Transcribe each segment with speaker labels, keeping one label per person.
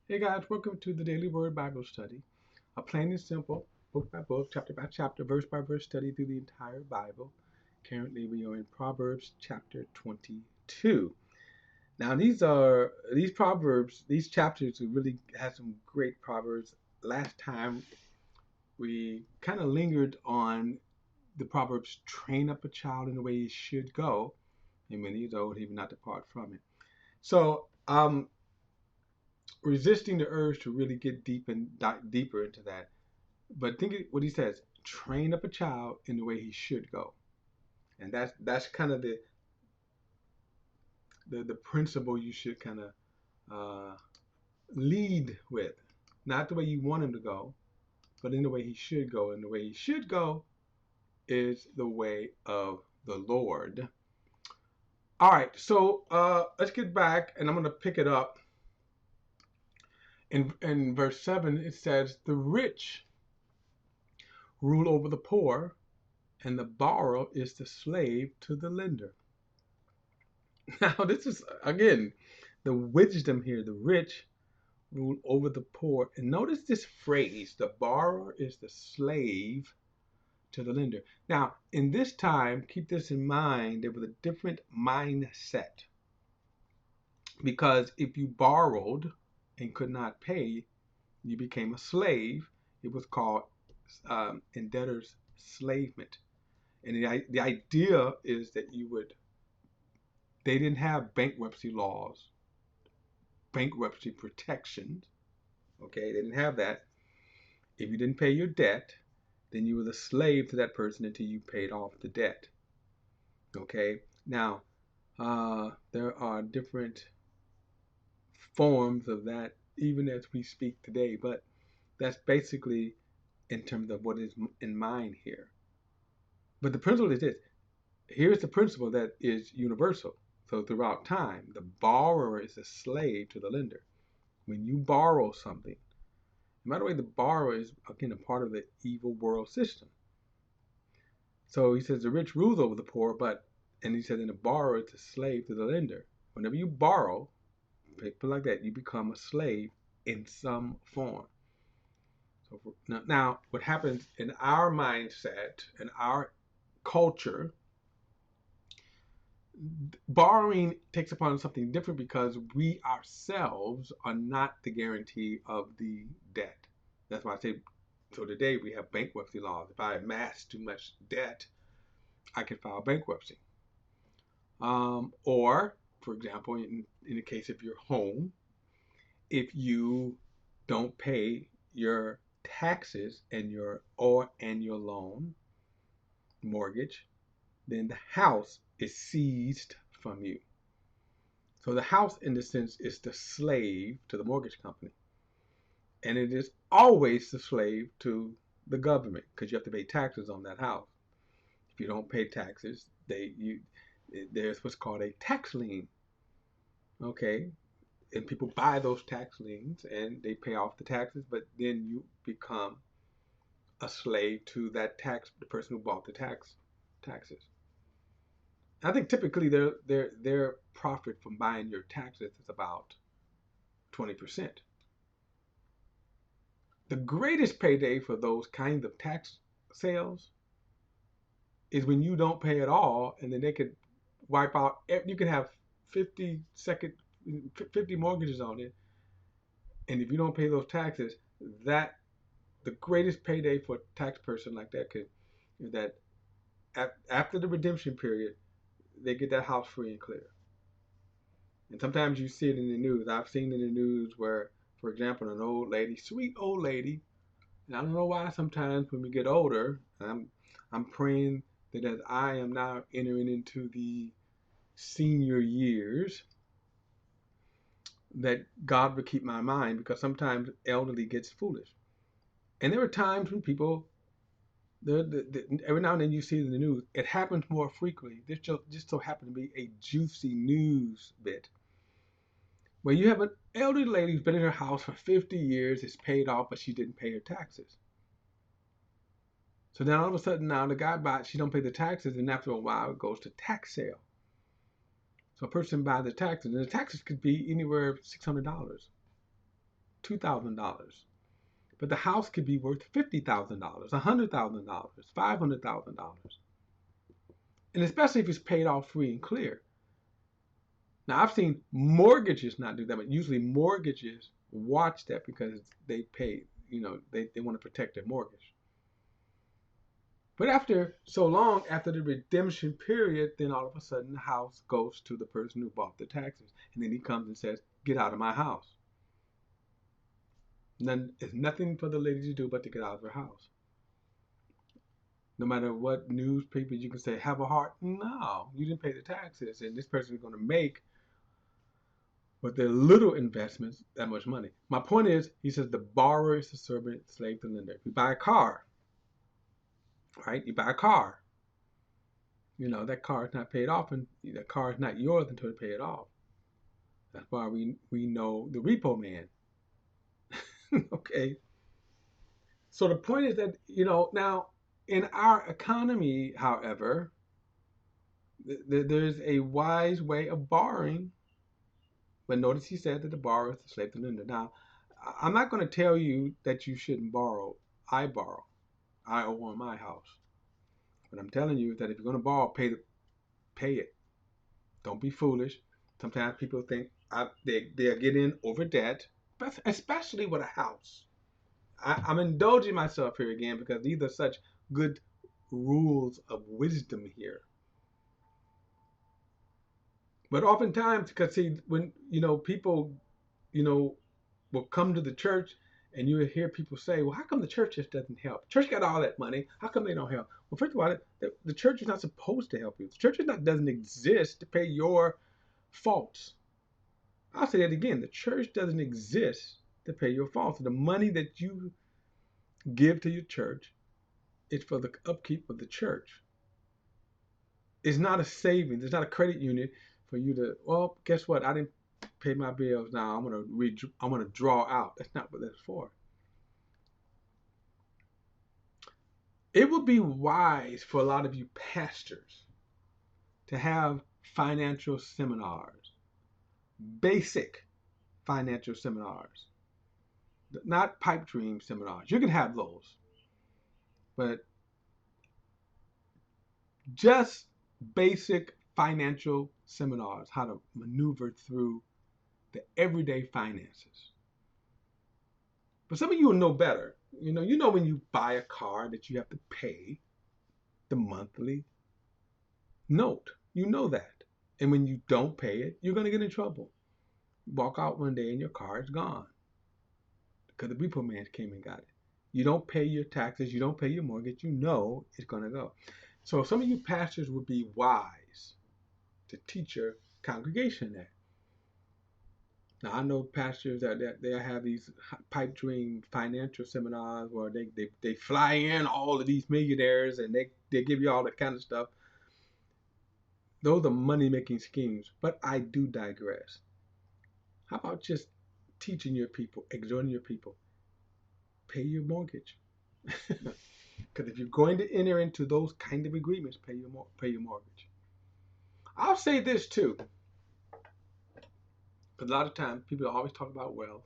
Speaker 1: Hey guys, welcome to the Daily Word Bible Study, a plain and simple, book by book, chapter by chapter, verse by verse study through the entire Bible. Currently, we are in Proverbs chapter 22. Now, these Proverbs, these chapters really have some great Proverbs. Last time, we kind of lingered on the Proverbs, train up a child in the way he should go, and when he is old, he will not depart from it. So, resisting the urge to really get deeper into that. But think of what he says: train up a child in the way he should go, and that's kind of the principle you should kind of uh, lead with, not the way you want him to go, but in the way he should go. And the way he should go is the way of the Lord. All right, so let's get back, and I'm going to pick it up in verse 7. It says, "The rich rule over the poor, and the borrower is the slave to the lender." Now, this is, again, the wisdom here. The rich rule over the poor. And notice this phrase: the borrower is the slave to the lender. Now, in this time, keep this in mind, there was a different mindset. Because if you borrowed and could not pay, you became a slave. It was called in debtor's slavement. And the idea is that they didn't have bankruptcy laws, bankruptcy protections. Okay, they didn't have that. If you didn't pay your debt, then you were the slave to that person until you paid off the debt. Okay, now there are different forms of that even as we speak today, but that's basically in terms of what is in mind here. But the principle is this: here's the principle that is universal. So throughout time, the borrower is a slave to the lender. When you borrow something, no matter the way, the borrower is, again, a part of the evil world system. So he says the rich rules over the poor, and he says, and the borrower is a slave to the lender. Whenever you borrow, people like that, you become a slave in some form. So now, what happens in our mindset and our culture, borrowing takes upon something different because we ourselves are not the guarantee of the debt. That's why I say, so today we have bankruptcy laws. If I amass too much debt, I can file bankruptcy. Or, for example, in the case of your home, if you don't pay your taxes and your loan mortgage, then the house is seized from you. So the house, in the sense, is the slave to the mortgage company, and it is always the slave to the government because you have to pay taxes on that house. If you don't pay taxes, there's what's called a tax lien. Okay, and people buy those tax liens and they pay off the taxes, but then you become a slave to the person who bought the taxes. I think typically their profit from buying your taxes is about 20%. The greatest payday for those kinds of tax sales is when you don't pay at all, and then they could wipe out. You could have 50 mortgages on it, and if you don't pay those taxes, that the greatest payday for a tax person like that is that after the redemption period, they get that house free and clear. And sometimes you see it in the news. I've seen in the news where, for example, an old lady, sweet old lady, and I don't know why sometimes when we get older, I'm praying that as I am now entering into the senior years, that God would keep my mind, because sometimes elderly gets foolish. And there are times when people, every now and then you see it in the news. It happens more frequently. This just so happened to be a juicy news bit where you have an elderly lady who's been in her house for 50 years, it's paid off, but she didn't pay her taxes. So then all of a sudden now the guy buys, she don't pay the taxes, and after a while it goes to tax sale. So a person buys the taxes, and the taxes could be anywhere $600. $2,000. But the house could be worth $50,000, $100,000, $500,000. And especially if it's paid off free and clear. Now, I've seen mortgages not do that, but usually mortgages watch that because they pay, they want to protect their mortgage. But after so long, after the redemption period, then all of a sudden the house goes to the person who bought the taxes. And then he comes and says, get out of my house. And then there's nothing for the lady to do but to get out of her house. No matter what newspaper you can say, have a heart. No, you didn't pay the taxes. And this person is going to make, with their little investments, that much money. My point is, he says the borrower is the servant, slave to lender. If you buy a car, right? You buy a car. That car is not paid off, and that car is not yours until you pay it off. That's why we know the repo man. Okay. So the point is that, now in our economy, however, there's a wise way of borrowing. But notice he said that the borrower is the slave to the lender. Now, I'm not going to tell you that you shouldn't borrow. I borrow. I owe on my house. But I'm telling you that if you're going to borrow, pay it. Don't be foolish. Sometimes people think they'll get in over debt, especially with a house. I'm indulging myself here again because these are such good rules of wisdom here. But oftentimes, because see, when people, will come to the church, and you hear people say, "Well, how come the church just doesn't help? Church got all that money. How come they don't help?" Well, first of all, the church is not supposed to help you. The church doesn't exist to pay your faults. I'll say that again. The church doesn't exist to pay your faults. The money that you give to your church is for the upkeep of the church. It's not a savings. It's not a credit union for you to, well, guess what? I didn't pay my bills. Now I'm gonna draw out. That's not what that's for. It would be wise for a lot of you pastors to have financial seminars, basic financial seminars, not pipe dream seminars. You can have those, but just basic financial seminars, how to maneuver through the everyday finances. But some of you will know better. You know when you buy a car that you have to pay the monthly note. You know that. And when you don't pay it, you're going to get in trouble. You walk out one day and your car is gone because the repo man came and got it. You don't pay your taxes. You don't pay your mortgage. You know it's going to go. So some of you pastors would be wise to teach your congregation that. Now, I know pastors that they have these pipe dream financial seminars where they fly in all of these millionaires and they give you all that kind of stuff. Those are money-making schemes, but I do digress. How about just teaching your people, exhorting your people, pay your mortgage? Because if you're going to enter into those kind of agreements, pay your mortgage. I'll say this too. Because a lot of times people always talk about wealth.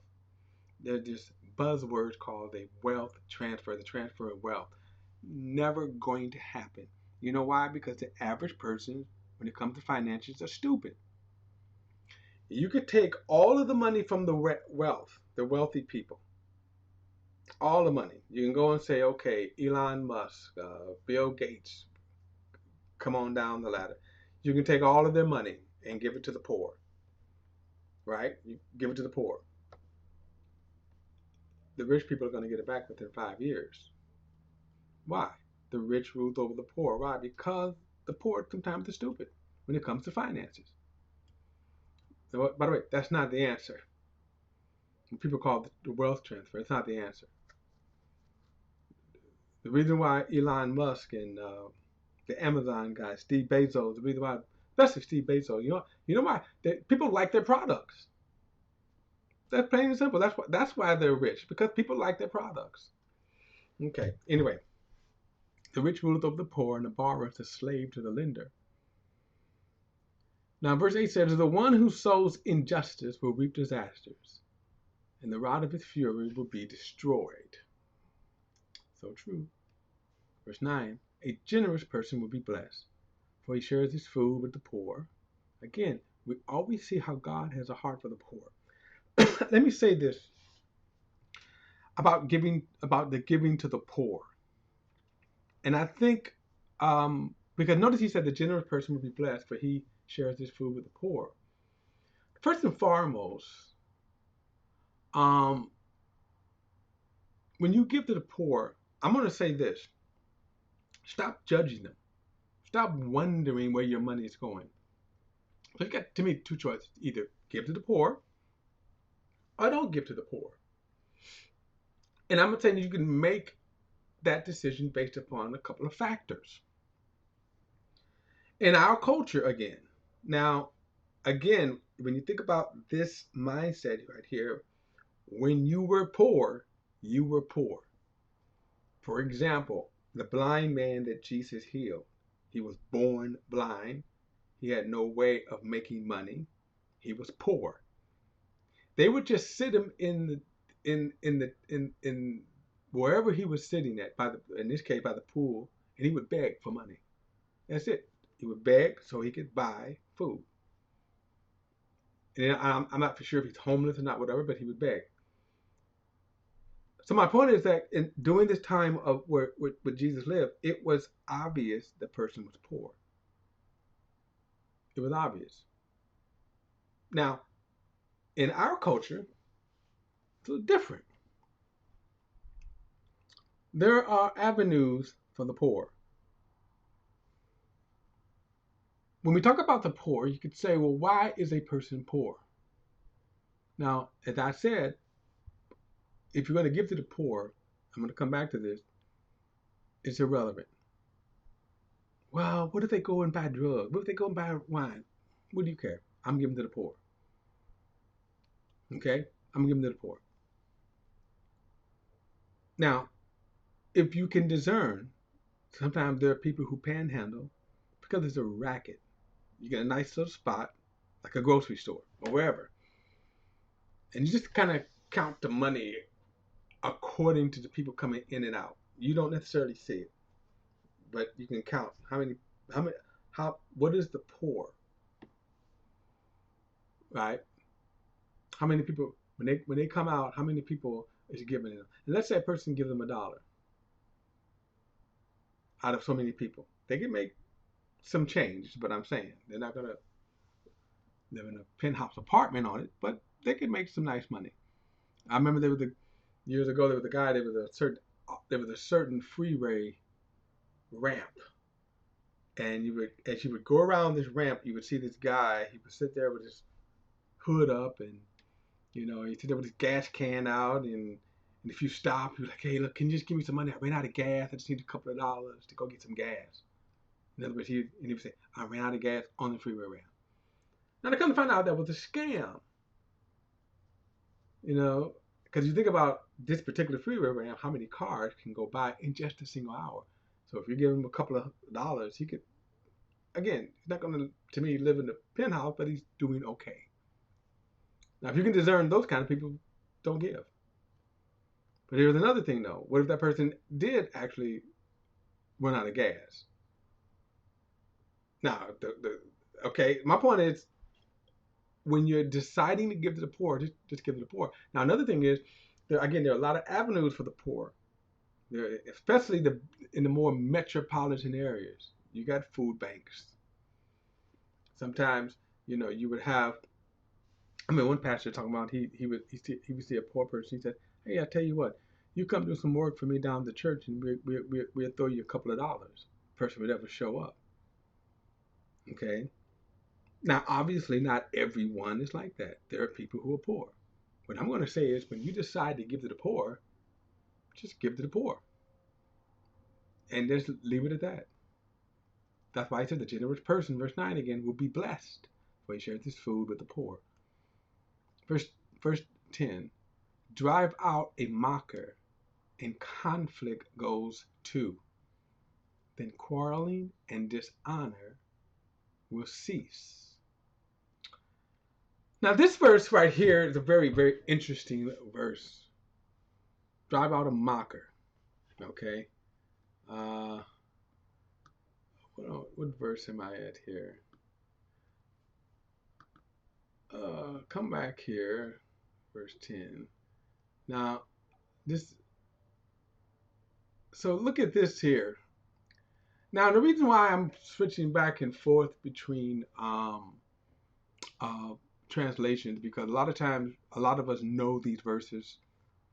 Speaker 1: There's this buzzword called a wealth transfer, the transfer of wealth. Never going to happen. You know why? Because the average person, when it comes to finances, are stupid. You could take all of the money from the wealth, the wealthy people, all the money. You can go and say, okay, Elon Musk, Bill Gates, come on down the ladder. You can take all of their money and give it to the poor, right? You give it to the poor. The rich people are going to get it back within 5 years. Why? The rich rule over the poor. Why? Because the poor sometimes are stupid when it comes to finances. By the way, that's not the answer. When people call it the wealth transfer, it's not the answer. The reason why Elon Musk and the Amazon guy, Steve Bezos, the reason why, especially Steve Bezos, you know why? People like their products. That's plain and simple. That's why they're rich, because people like their products. Okay. Anyway, the rich ruleth over the poor, and the borrower is a slave to the lender. Now, verse 8 says, the one who sows injustice will reap disasters, and the rod of his fury will be destroyed. So true. Verse 9, a generous person will be blessed, for he shares his food with the poor. Again, we always see how God has a heart for the poor. Let me say this about the giving to the poor. And I think, because notice he said the generous person will be blessed, for he shares his food with the poor. First and foremost, um, when you give to the poor, I'm going to say this: stop judging them. Stop wondering where your money is going. So you got, to me, two choices: either give to the poor or don't give to the poor. And I'm saying you can make that decision based upon a couple of factors. In our culture, again, when you think about this mindset right here, when you were poor, you were poor. For example, the blind man that Jesus healed, he was born blind. He had no way of making money. He was poor. They would just sit him in wherever he was sitting at, in this case by the pool, and he would beg for money. That's it. He would beg so he could buy food. And I'm not for sure if he's homeless or not, whatever, but he would beg. So my point is that during this time of where Jesus lived, it was obvious the person was poor. It was obvious. Now, in our culture, it's a little different. There are avenues for the poor. When we talk about the poor, you could say, well, why is a person poor? Now, as I said, if you're going to give to the poor, I'm going to come back to this, it's irrelevant. Well, what if they go and buy drugs? What if they go and buy wine? What do you care? I'm giving to the poor. Okay? I'm giving to the poor. Now, if you can discern, sometimes there are people who panhandle because it's a racket. You get a nice little spot, like a grocery store or wherever, and you just kind of count the money according to the people coming in and out. You don't necessarily see it, but you can count what is the poor, right? How many people when they come out? How many people is giving them? And let's say a person gives them $1 out of so many people. They can make some change, but I'm saying they're not gonna live in a penthouse apartment on it, but they can make some nice money. I remember years ago there was a guy. There was a certain freeway ramp, and as you would go around this ramp, you would see this guy. He would sit there with his hood up, and he'd sit there with his gas can out, and if you stop, he was like, "Hey, look, can you just give me some money? I ran out of gas. I just need a couple of dollars to go get some gas." In other words, he would say, "I ran out of gas on the freeway ramp." Now, to come to find out, that was a scam. Because you think about this particular freeway ramp, how many cars can go by in just a single hour. So if you give him a couple of dollars, he could, again, he's not going to me, live in the penthouse, but he's doing okay. Now, if you can discern those kind of people, don't give. But here's another thing, though. What if that person did actually run out of gas? Now, okay, my point is, when you're deciding to give to the poor, just give to the poor. Now, another thing is, there are a lot of avenues for the poor. Especially in the more metropolitan areas. You got food banks. Sometimes, you would have. I mean, one pastor talking about he would see a poor person. He said, "Hey, I tell you what, you come do some work for me down at the church, and we'll throw you a couple of dollars." The person would ever show up. Okay. Now, obviously, not everyone is like that. There are people who are poor. What I'm going to say is, when you decide to give to the poor, just give to the poor, and just leave it at that. That's why I said the generous person, verse 9 again, will be blessed, for he shares his food with the poor. Verse 10, drive out a mocker, and conflict goes too. Then quarreling and dishonor will cease. Now, this verse right here is a very, very interesting verse. Drive out a mocker. Okay. Uh, what verse am I at here? Come back here, verse 10. Now, this. So look at this here. Now, the reason why I'm switching back and forth between uh, translations, because a lot of times, a lot of us know these verses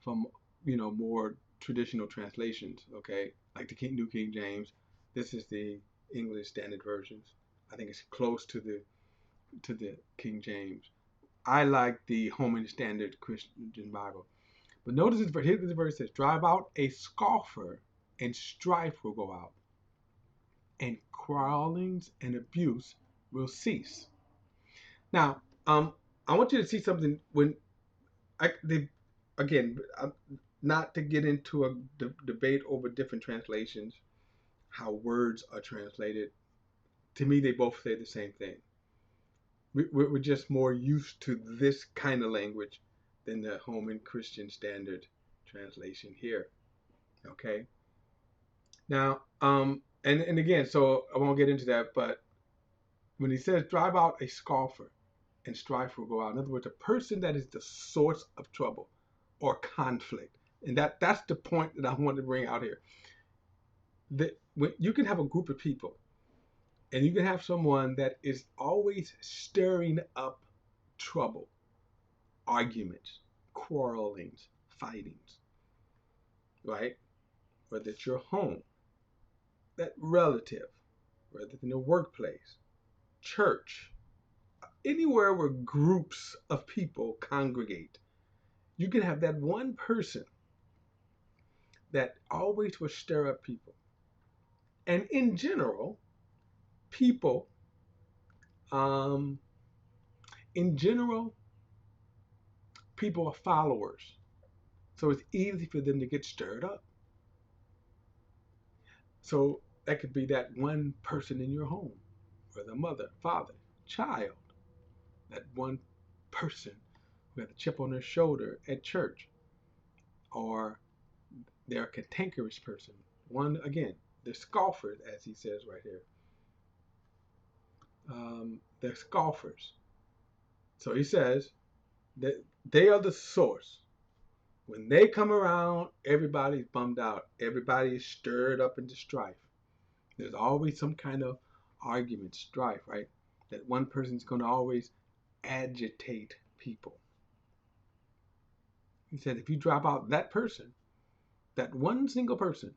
Speaker 1: from more traditional translations. Okay, like the New King James. This is the English Standard Versions. I think it's close to the King James. I like the Holman Standard Christian Bible. But notice this, here the verse says, "Drive out a scoffer, and strife will go out, and quarrelings and abuse will cease." Now, I want you to see something when again, not to get into a debate over different translations, how words are translated. To me, they both say the same thing. We're just more used to this kind of language than the Holman Christian Standard translation here. Okay. Now, and again, so I won't get into that, but when he says drive out a scoffer and strife will go out, in other words, a person that is the source of trouble or conflict, and that's the point that I want to bring out here. That when you can have a group of people, and you can have someone that is always stirring up trouble, arguments, quarrelings, fightings, right? Whether it's your home, that relative, whether it's in the workplace, church, anywhere where groups of people congregate, you can have that one person that always will stir up people. And in general, people, um, in general, people are followers. So it's easy for them to get stirred up. So that could be that one person in your home, whether mother, father, child, that one person who had a chip on their shoulder at church, or they're a cantankerous person. One, again, they're scoffers, as he says right here. They're scoffers. So he says that they are the source. When they come around, everybody's bummed out. Everybody is stirred up into strife. There's always some kind of argument, strife, right? That one person's going to always agitate people. He said, if you drop out that person, that one single person,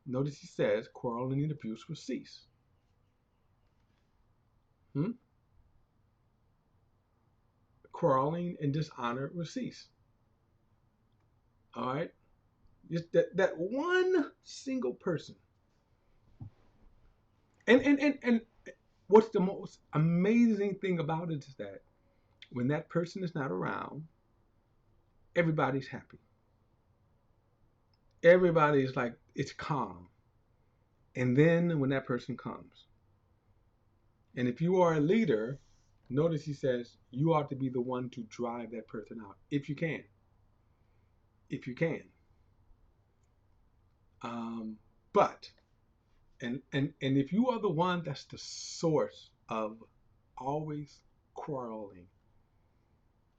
Speaker 1: notice he says, quarreling and abuse will cease. Quarreling and dishonor will cease. All right? Just that one single person. And what's the most amazing thing about it is that when that person is not around, everybody's happy. Everybody's like, it's calm. And then when that person comes, and if you are a leader, notice he says you ought to be the one to drive that person out if you can. If you can. But and if you are the one that's the source of always quarreling,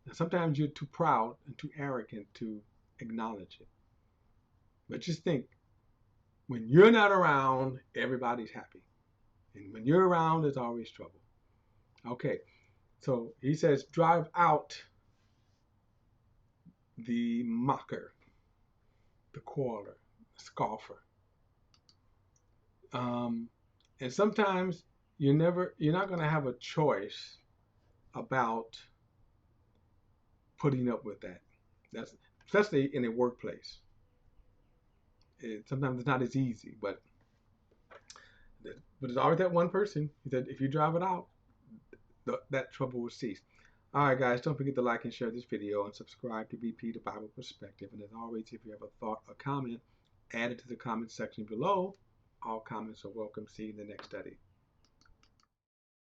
Speaker 1: now sometimes you're too proud and too arrogant to acknowledge it. But just think, when you're not around, everybody's happy. And when you're around, there's always trouble. Okay, so he says, drive out the mocker, the quarreler, the scoffer. And sometimes you're not going to have a choice about putting up with that. That's especially in a workplace. Sometimes it's not as easy, but there's always that one person that if you drive it out, that trouble will cease. All right, guys, don't forget to like and share this video and subscribe to BP, the Bible Perspective. And as always, if you have a thought or comment, add it to the comment section below. All comments are welcome. See you in the next study.